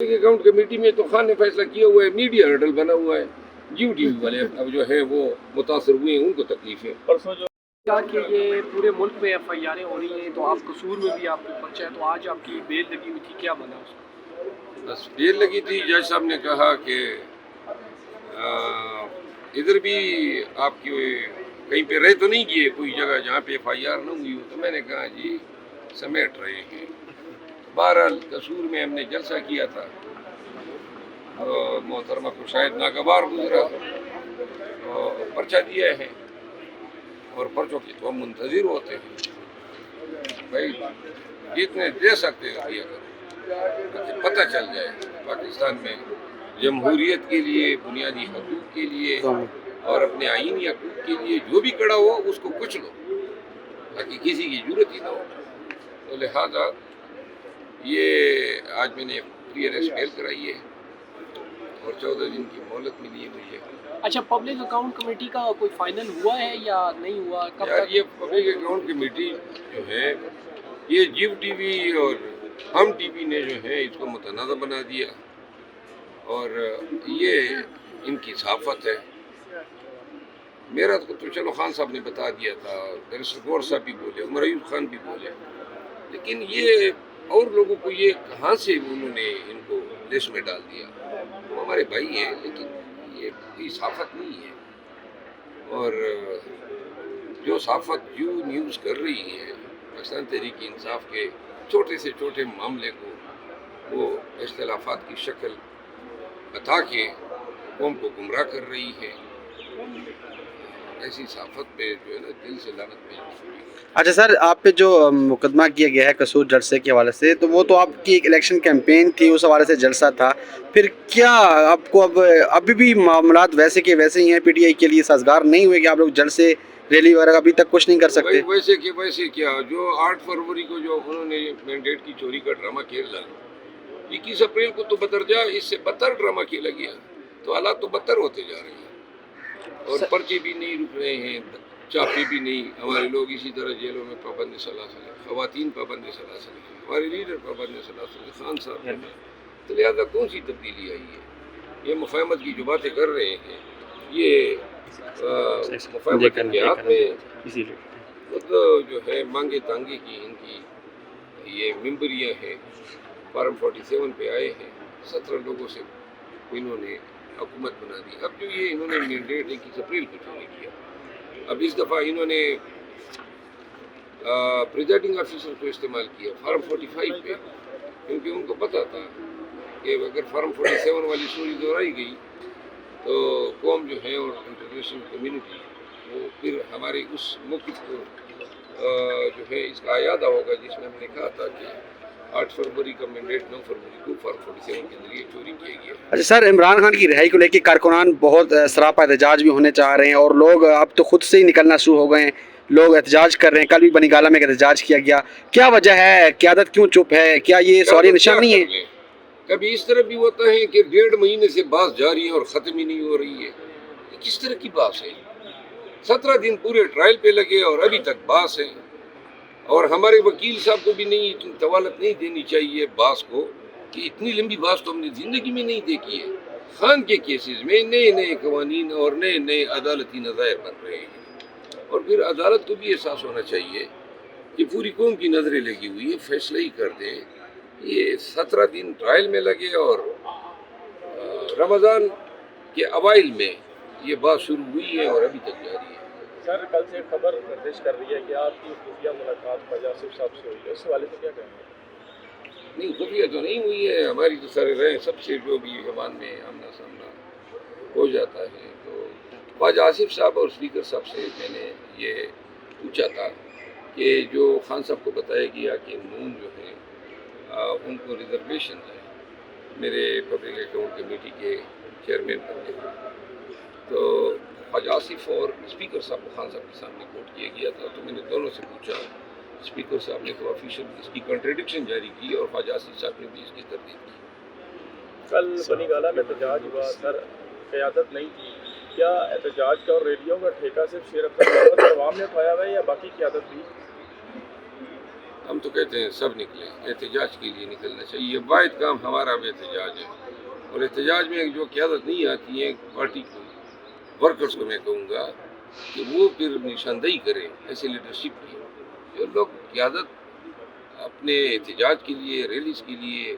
Account committee में तो खान ने फैसला किया हुआ है, मीडिया हर्डल बना हुआ है, जियो टीवी वाले अब जो है वो मुतासर हुए हैं, उनको तकलीफ है। परसों जो कहा कि ये पूरे मुल्क में एफआईआरें हो रही हैं, तो आप कसूर में भी आपको पर्चा है, तो आज आपकी बेल लगी हुई थी, क्या बना उसका? बस बेल लगी थी, जज साहब ने कहा कि इधर भी आपकी कहीं पे रह तो नहीं किए कोई जगह जहाँ पे एफआईआर न हुई हो, तो मैंने कहा जी समेट रहे हैं। बहरहाल कसूर में हमने जलसा किया था, मोहतरमा को शायद नागवार गुजरा, तो पर्चा दिया है और पर्चों की तो हम मुंतजिर होते हैं। भाई जितने दे सकते हैं दिया करो, ताकि पता चल जाए पाकिस्तान में जमहूरियत के लिए, बुनियादी हकूक़ के लिए और अपने आईनी हकूक़ के लिए जो भी खड़ा हो उसको कुछ लो, ताकि किसी की जरूरत ही ना हो। तो लिहाजा ये आज मैंने प्री अरेस्ट बेल कराई है और 14 दिन की मोहलत मिली है मुझे। अच्छा, पब्लिक अकाउंट कमेटी का कोई फाइनल हुआ है या नहीं हुआ? कब यार तक? ये पब्लिक अकाउंट कमेटी जो है ये जियो टीवी और हम टीवी ने जो है इसको मुतनाज़ा बना दिया और ये इनकी सहाफ़त है। मेरा तो चलो खान साहब ने बता दिया था, बैरिस्टर गौर साहब भी बोले, उमर अयूब खान भी बोले, लेकिन ये और लोगों को ये कहाँ से उन्होंने इनको लिस्ट में डाल दिया? वो हमारे भाई हैं, लेकिन ये कोई सहाफ़त नहीं है। और जो सहाफ़त जो न्यूज़ कर रही है पाकिस्तान तहरीक इंसाफ के छोटे से छोटे मामले को वो इख्तिलाफ़ात की शक्ल बता के कौम को गुमराह कर रही है, ऐसी सहाफ़त पे जो है ना दिल से लानत भेजनी। अच्छा सर, आप पे जो मुकदमा किया गया है कसूर जलसे के हवाले से, तो वो तो आपकी एक इलेक्शन कैंपेन थी, उस हवाले से जलसा था, फिर क्या आपको अब अभी भी मामलात वैसे के वैसे ही हैं? पीटीआई के लिए साजगार नहीं हुए कि आप लोग जलसे रैली वगैरह अभी तक कुछ नहीं कर सकते? वैसे के वैसे क्या, जो 8 फरवरी को जो उन्होंने मैंडेट की चोरी का ड्रामा खेला, 21 अप्रैल को तो बदरजा इससे बदतर ड्रामा खेला गया, तो हालात तो बदतर होते जा रहे हैं और पर्चे भी नहीं रुक रहे हैं, चापे भी नहीं। हमारे लोग इसी तरह जेलों में पाबंद सलासल है, ख़वातीन पाबंद सलासल है, हमारे लीडर पाबंद सलासल है, खान साहब हैं। तो लिहाजा कौन सी तब्दीली आई है? ये मुफाहमत की जो बातें कर रहे हैं, ये मुफाहमत के हाथ में तो जो है मांगे तांगे की इनकी ये मिंबरियाँ हैं। फार्म 47 पे आए हैं, 17 लोगों से इन्होंने हुकूमत बना दी। अब जो ये इन्होंने मैंडेट 21 अप्रैल को चोरी किया, अब इस दफ़ा इन्होंने प्रिजाइडिंग ऑफिसर को इस्तेमाल किया फार्म 45 पे, क्योंकि उनको पता था कि अगर फार्म 47 वाली स्टोरी दोहराई गई तो कौम जो है और इंटरनेशनल कम्युनिटी वो फिर हमारे उस मौक़िफ़ को जो है इसका याद होगा जिसमें हमने कहा था कि 8 फरवरी का मैंडेट 9 फरवरी को फार्म 47 के जरिए चोरी किया गया। अच्छा सर, इमरान खान की रिहाई को लेकर कारकुनान बहुत सरापा एहतजाज भी होने चाह रहे हैं और लोग अब तो खुद से ही निकलना शुरू हो गए हैं, लोग एहतजाज कर रहे हैं। कल भी बनीगाला में एहतजाज किया गया, क्या वजह है? क़यादत क्यों चुप है? क्या ये सॉरी निशान नहीं है? कभी इस तरह भी होता है कि 1.5 महीने से बात जारी है और ख़त्म ही नहीं हो रही है, ये किस तरह की बात है? 17 दिन पूरे ट्रायल पे लगे और अभी तक बास है। और हमारे वकील साहब को भी नहीं इतनी तवालत नहीं देनी चाहिए बास को, कि इतनी लंबी बास तो हमने ज़िंदगी में नहीं देखी है। खान के केसेस में नए नए कवानीन और नए नए अदालती नज़ायर बन रहे हैं, और फिर अदालत को भी एहसास होना चाहिए कि पूरी कौम की नज़रें लगी हुई है, फैसला ही कर दें। ये 17 दिन ट्रायल में लगे और रमज़ान के अवाइल में ये बात शुरू हुई है और अभी तक जारी है। सर, कल से खबर निर्देश कर रही है कि आपकी खुफिया मुलाकात ख्वाजा आसिफ साहब से हुई है, उस वाले से क्या कहेंगे? नहीं, खुफिया तो नहीं हुई है, हमारी तो सारे रहे सबसे जो भी ईमान में आमना सामना हो जाता है। तो ख्वाजा आसिफ साहब और स्पीकर साहब से मैंने ये पूछा था कि जो खान साहब को बताया गया कि नून जो है उनको रिजर्वेशन है मेरे पब्लिक अकाउंट कमेटी के चेयरमैन बनने का, तो ख्वाजा आसिफ और स्पीकर साहब को खान साहब के सामने कोट किया गया था। तो मैंने दोनों से पूछा, स्पीकर साहब ने तो ऑफिशियल इसकी कंट्रडिक्शन जारी की और ख्वाजा आसिफ साहब ने भी इसकी तरदीद की। कल बनीगाला में एहतजाज हुआ सर, क़यादत नहीं थी, क्या एहतजाज का और रैलियों का ठेका सिर्फ शेर अफजल अवाम ने उठाया हुआ है या बाकी क़यादत भी? ہم تو کہتے ہیں سب نکلیں، احتجاج کے لیے نکلنا چاہیے. واحد کام ہمارا اب احتجاج ہے، اور احتجاج میں جو قیادت نہیں آتی ہے پارٹی کو، ورکرز کو میں کہوں گا کہ وہ پھر نشاندہی کریں ایسے لیڈرشپ کی. جو لوگ قیادت اپنے احتجاج کے لیے، ریلیز کے لیے،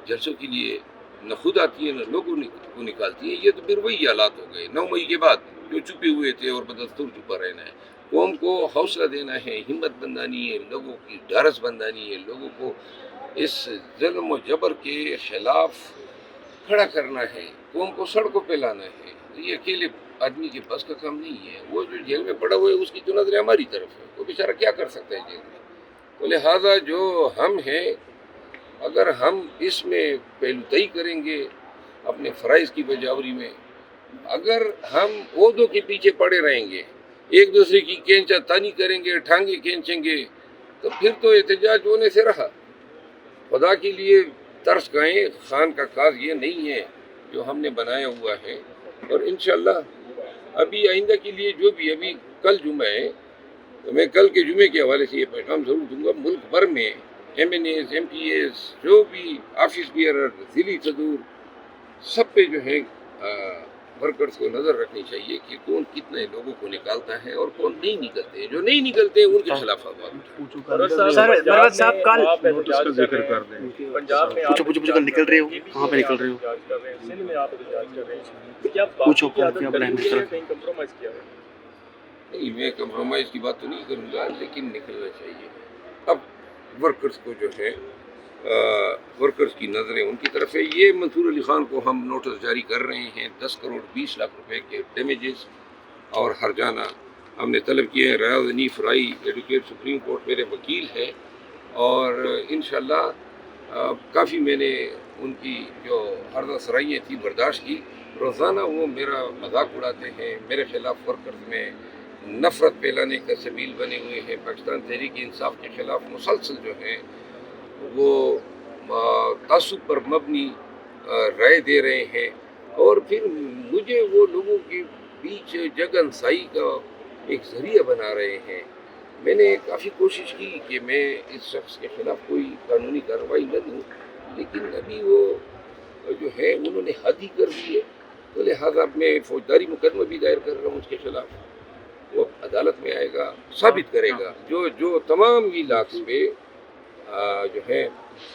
جلسوں کے لیے نہ خود آتی ہے نہ لوگوں کو نکالتی ہے، یہ تو پھر وہی حالات ہو گئے 9 مئی کے بعد جو چھپے ہوئے تھے اور بدستور چھپا رہنا ہے. قوم کو حوصلہ دینا ہے، ہمت بندانی ہے، لوگوں کی ڈھارس بندانی ہے، لوگوں کو اس ظلم و جبر کے خلاف کھڑا کرنا ہے، قوم کو سڑکوں پہ لانا ہے. یہ اکیلے آدمی کے بس کا کام نہیں ہے. وہ جو جیل میں پڑا ہوا ہے اس کی تو نظر ہماری طرف ہے، وہ بیچارہ کیا کر سکتا ہے جیل میں. تو لہٰذا جو ہم ہیں، اگر ہم اس میں پہلوتئی کریں گے اپنے فرائض کی بجاوری میں، اگر ہم عہدوں کے پیچھے پڑے رہیں گے، ایک دوسرے کی کینچا تانی کریں گے، ٹھانگے کھینچیں گے، تو پھر تو احتجاج ہونے سے رہا. خدا کے لیے ترس کھائیں، خان کا کاز یہ نہیں ہے جو ہم نے بنایا ہوا ہے. اور انشاءاللہ ابھی آئندہ کے لیے جو بھی، ابھی کل جمعہ ہے تو میں کل کے جمعے کے حوالے سے یہ پیغام ضرور دوں گا. ملک بھر میں M N As, M P As, جو بھی آفس بیئرر، ضلعی صدور، سب پہ جو ہے ورکرز کو نظر رکھنی چاہیے کہ کون کتنے لوگوں کو نکالتا ہے اور کون نہیں نکلتے. جو نہیں نکلتے ان کے خلاف آواز سر مروت صاحب کل نوٹس کا ذکر کر دیں. پنجاب میں پوچھو کل نکل رہے ہو، کہاں پہ نکل رہے ہو؟ سندھ میں آپ احتجاج کر رہے ہیں، کیا پوچھو باقی کیا قیادت پلان ہے کری سر؟ ہے، کہیں کمپرومائز کیا ہے؟ نہیں، میں کمپرومائز کی بات تو نہیں کروں گا، لیکن نکلنا چاہیے. اب ورکرز کو جو ہے ورکرز کی نظریں ان کی طرف ہے. یہ منصور علی خان کو ہم نوٹس جاری کر رہے ہیں 10 کروڑ 20 لاکھ روپے کے ڈیمیجز اور ہرجانہ ہم نے طلب کیے ہیں. ریاض حنیف رائی ایڈوکیٹ سپریم کورٹ میرے وکیل ہیں، اور انشاءاللہ کافی میں نے ان کی جو عرضہ سرائیاں تھیں برداشت کی. روزانہ وہ میرا مذاق اڑاتے ہیں، میرے خلاف ورکرز میں نفرت پھیلانے کا سبیل بنے ہوئے ہیں. پاکستان تحریک انصاف کے خلاف مسلسل جو ہیں وہ تعصب پر مبنی رائے دے رہے ہیں، اور پھر مجھے وہ لوگوں کے بیچ جگن سائی کا ایک ذریعہ بنا رہے ہیں. میں نے کافی کوشش کی کہ میں اس شخص کے خلاف کوئی قانونی کارروائی نہ دوں، لیکن ابھی وہ جو ہے انہوں نے حد ہی کر دی ہے. تو لہٰذا اب میں فوجداری مقدمہ بھی دائر کر رہا ہوں اس کے خلاف. وہ عدالت میں آئے گا، ثابت کرے گا. جو تمام ولاگز پہ جو ہے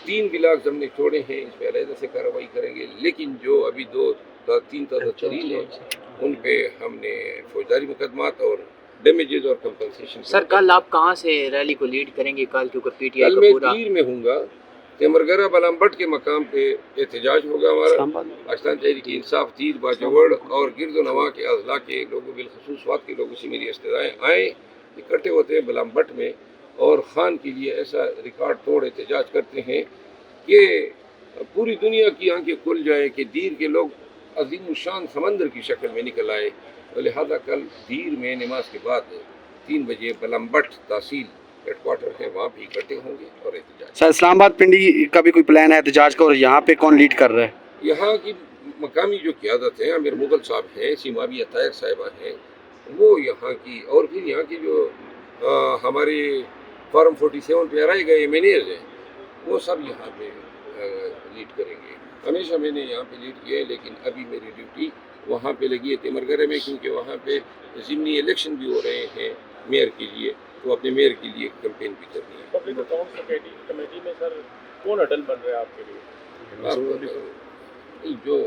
3 ولاگز ہم نے چھوڑے ہیں، اس پہ علیحدہ سے کارروائی کریں گے، لیکن جو ابھی 2-3 تازہ ترین ہیں ان پہ ہم نے فوجداری مقدمات اور ڈیمیجز اور کمپنسیشن. سر کل آپ کہاں سے ریلی کو لیڈ کریں گے کل، کیونکہ پی ٹی آئی کل کا میں پورا تیر میں ہوں گا، تیمرگرہ بلام بٹ کے مقام پہ احتجاج ہوگا ہمارا. پاکستان تحریک انصاف، تیر، باجوڑ اور گرد و نواح کے اضلاع کے لوگوں، بالخصوص واد کے لوگوں سے میری استدعائیں آئیں، اکٹھے ہوتے ہیں بلام بٹ میں، اور خان کے لیے ایسا ریکارڈ توڑ احتجاج کرتے ہیں کہ پوری دنیا کی آنکھیں کھل جائے کہ دیر کے لوگ عظیم الشان سمندر کی شکل میں نکل آئے. لہذا کل دیر میں نماز کے بعد 3 بجے بلام بٹ تحصیل ہیڈ کوارٹر ہے، وہاں بھی اکٹھے ہوں گے اور احتجاج. سر اسلام آباد پنڈی کا بھی کوئی پلان ہے احتجاج کا، اور یہاں پہ کون لیڈ کر رہا ہے؟ یہاں کی مقامی جو قیادت ہے، امیر مغل صاحب ہیں، سیماویہ طاہر صاحبہ ہیں، وہ یہاں کی، اور پھر یہاں کی جو ہمارے فارم 47 پہ ہرائے گئے ایم این ایز ہیں، وہ سب یہاں پہ لیڈ کریں گے. ہمیشہ میں نے یہاں پہ لیڈ کیا ہے، لیکن ابھی میری ڈیوٹی وہاں پہ لگی ہے تیمرگرہ میں، کیونکہ وہاں پہ ضمنی الیکشن بھی ہو رہے ہیں میئر کے لیے، تو اپنے میئر کے لیے کیمپین بھی کرنی ہے. پبلک اکاؤنٹس کمیٹی میں سر کون اٹل بن رہا ہے آپ کے لیے؟ جو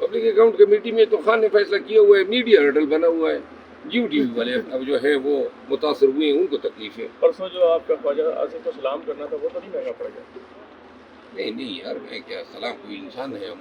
پبلک اکاؤنٹ کمیٹی میں تو خان نے فیصلہ کیا ہوا ہے، میڈیا ہرڈل بنا ہوا ہے. جیو ٹی وی والے اب جو ہیں وہ متاثر ہوئے ہیں، ان کو تکلیف ہے. پرسوں جو آپ کا خواجہ آصف کو سلام کرنا تھا وہ تو نہیں مہنگا پڑ گیا؟ نہیں یار، میں کیا سلام، کوئی انسان ہے ہم.